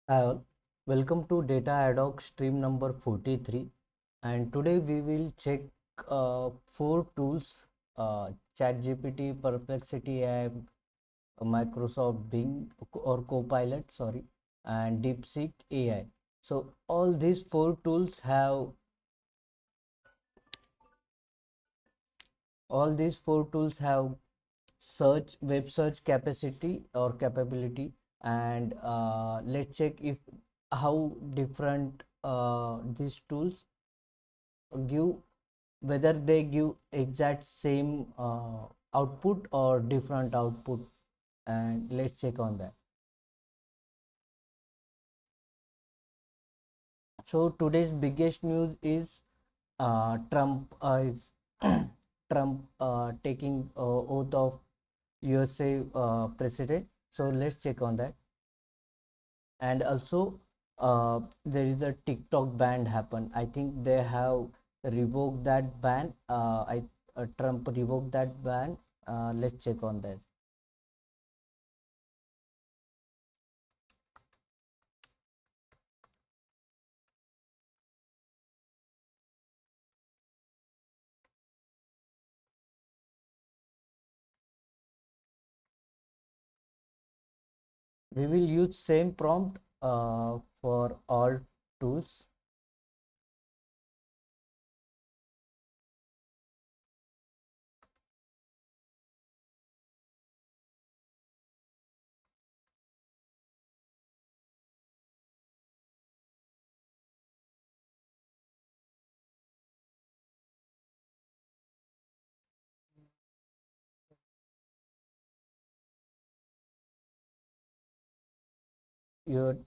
Hi all, welcome to Data Ad Hoc stream number 43, and today we will check four tools, ChatGPT, Perplexity AI, Microsoft Bing or Copilot, sorry, and DeepSeek AI. So all these four tools have search web search capacity or capability, and let's check if how different these tools give, whether they give exact same output or different output, and let's check on that. So today's biggest news is Trump is Trump taking oath of USA president. So let's check on that. And also there is a TikTok ban happen. I think they have revoked that ban. I Trump revoked that ban. Let's check on that. We will use same prompt for all tools.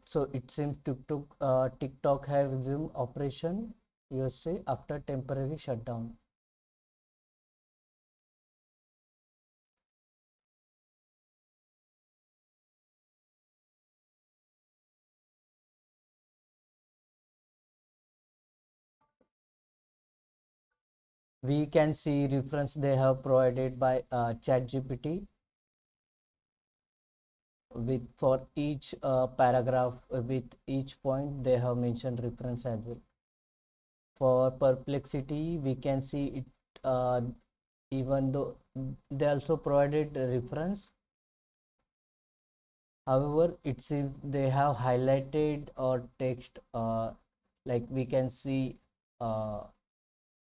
So it seems TikTok have resumed operation USA after temporary shutdown. We can see reference they have provided by ChatGPT with for each paragraph, with each point they have mentioned reference as well. For Perplexity we can see it, even though they also provided a reference. However, it seems they have highlighted or text, like we can see uh,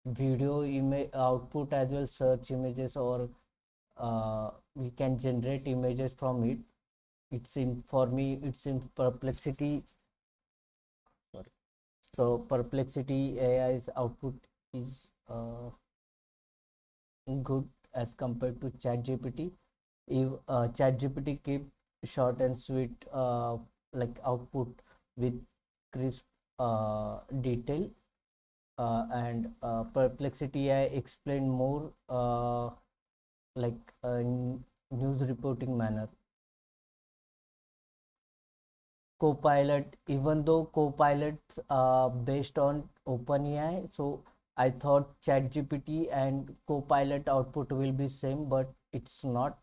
video image output as well, search images, or we can generate images from it. It's in for me it's in Perplexity. Sorry. So Perplexity AI's output is good as compared to ChatGPT. If ChatGPT keep short and sweet, like output with crisp detail, and Perplexity AI explain more, like news reporting manner. Copilot, even though Copilot based on OpenAI, so I thought ChatGPT and Copilot output will be same, but it's not.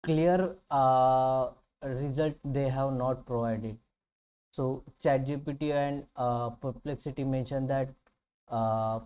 Clear result they have not provided. So ChatGPT and Perplexity mentioned that uh,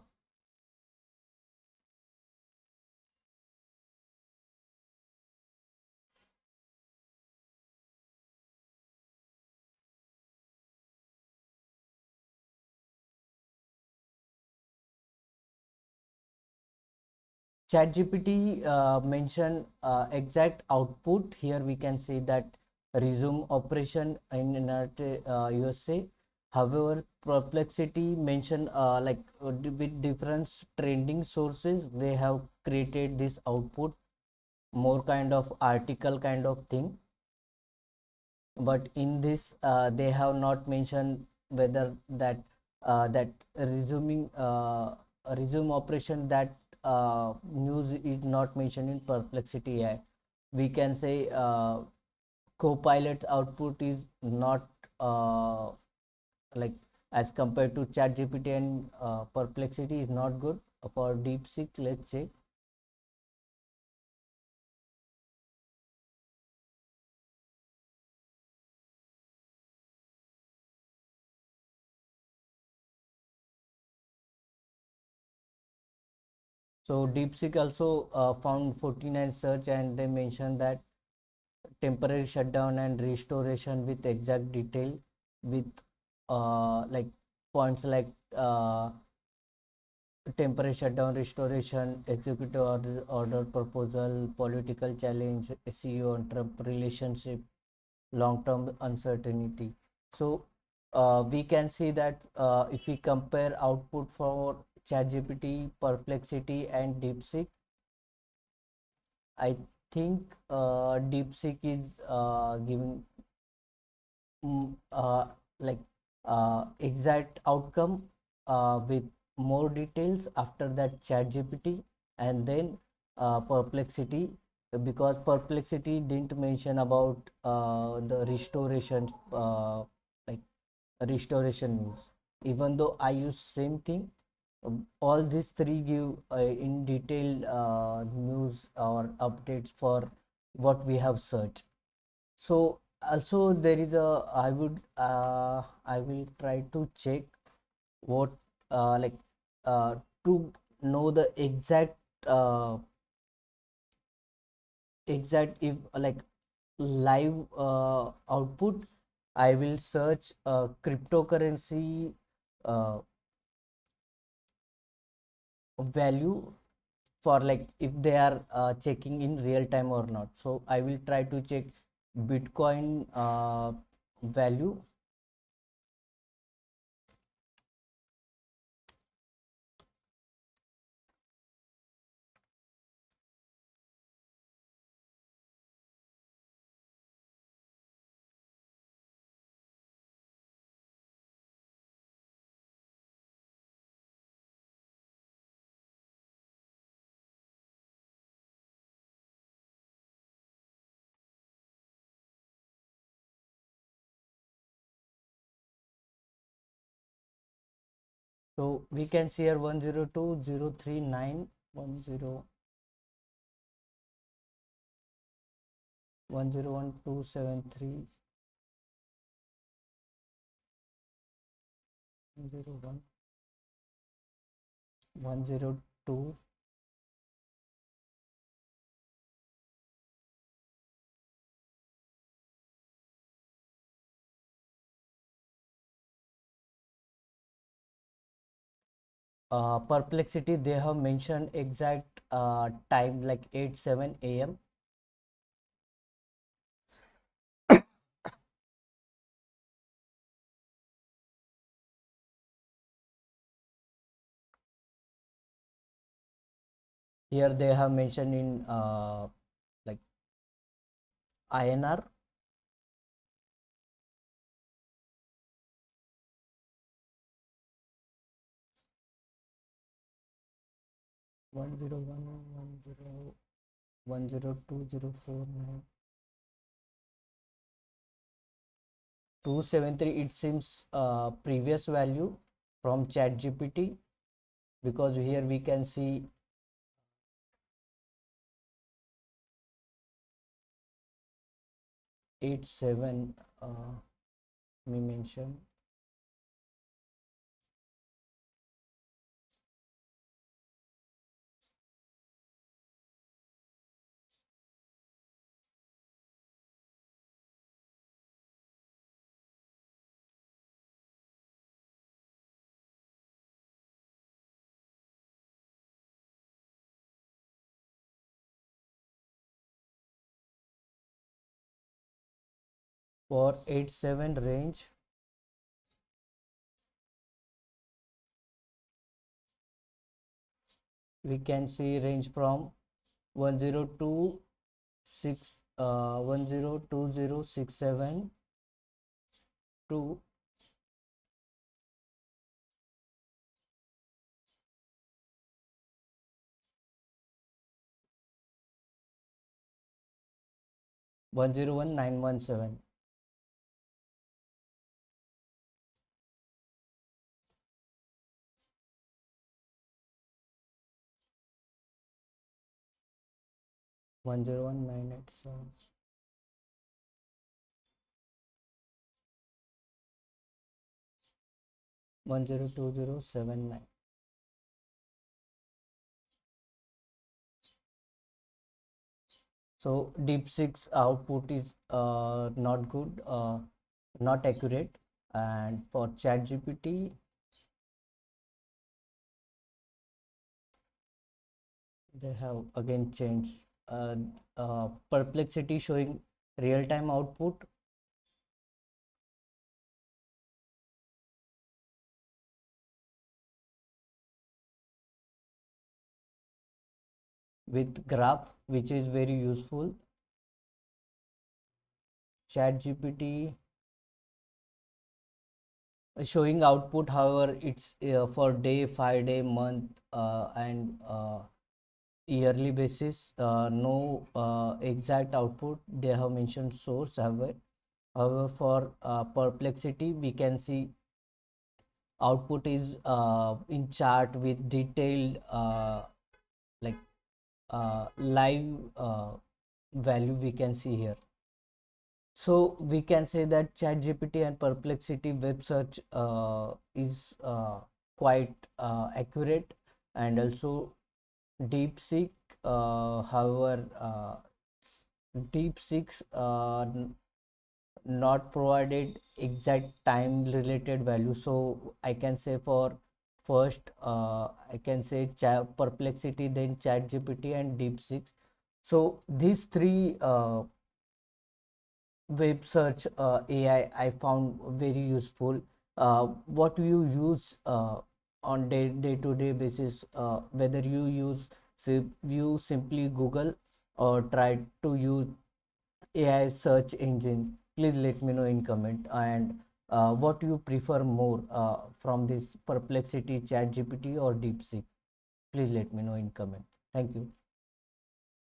ChatGPT mentioned exact output. Here we can see that resume operation in United USA. However, Perplexity mentioned, with different trending sources, they have created this output, more kind of article kind of thing. But in this, they have not mentioned whether that resuming resume operation, that news is not mentioned in Perplexity AI. We can say Copilot output is not, like as compared to ChatGPT and Perplexity is not good. For DeepSeek, let's say So DeepSeek also found 49 search, and they mentioned that temporary shutdown and restoration with exact detail, with like points like temporary shutdown, restoration, executive order proposal, political challenge, CEO and Trump relationship, long-term uncertainty. So we can see that if we compare output for ChatGPT, Perplexity, and DeepSeek, I think DeepSeek is giving uh, like exact outcome with more details after that ChatGPT, and then Perplexity, because Perplexity didn't mention about the restoration, like restoration news, even though I use same thing. All these three give in detail news or updates for what we have searched. So also there is a, I will try to check what like to know the uh, exact if like live output. I will search cryptocurrency uh, value for like if they are checking in real time or not. So I will try to check Bitcoin value. So we can see here 102.039 101.273 101 102. Perplexity, they have mentioned exact time like 8:07 a.m. Here they have mentioned in like INR. One zero one 102.049 273. It seems previous value from ChatGPT, because here we can see 87 we mentioned. For 87 range, we can see range from 1026 102067 to 101917. 101987. 102079. So DeepSeek's output is not good, not accurate. And for ChatGPT, they have again changed. Perplexity showing real-time output with graph, which is very useful. ChatGPT showing output, however, it's for day, 5 day, month, and yearly basis. No exact output. They have mentioned source, however, for Perplexity, we can see output is in chart with detailed like live value we can see here. So we can say that ChatGPT and Perplexity web search is quite accurate, and also DeepSeek. However, DeepSeek's not provided exact time related value. So I can say for first, I can say Perplexity, then ChatGPT and DeepSeek. So these three web search AI I found very useful. What you use on day to day basis, whether you use you simply Google or try to use AI search engine, please let me know in comment. And what you prefer more from this Perplexity, ChatGPT or DeepSeek, please let me know in comment. Thank you.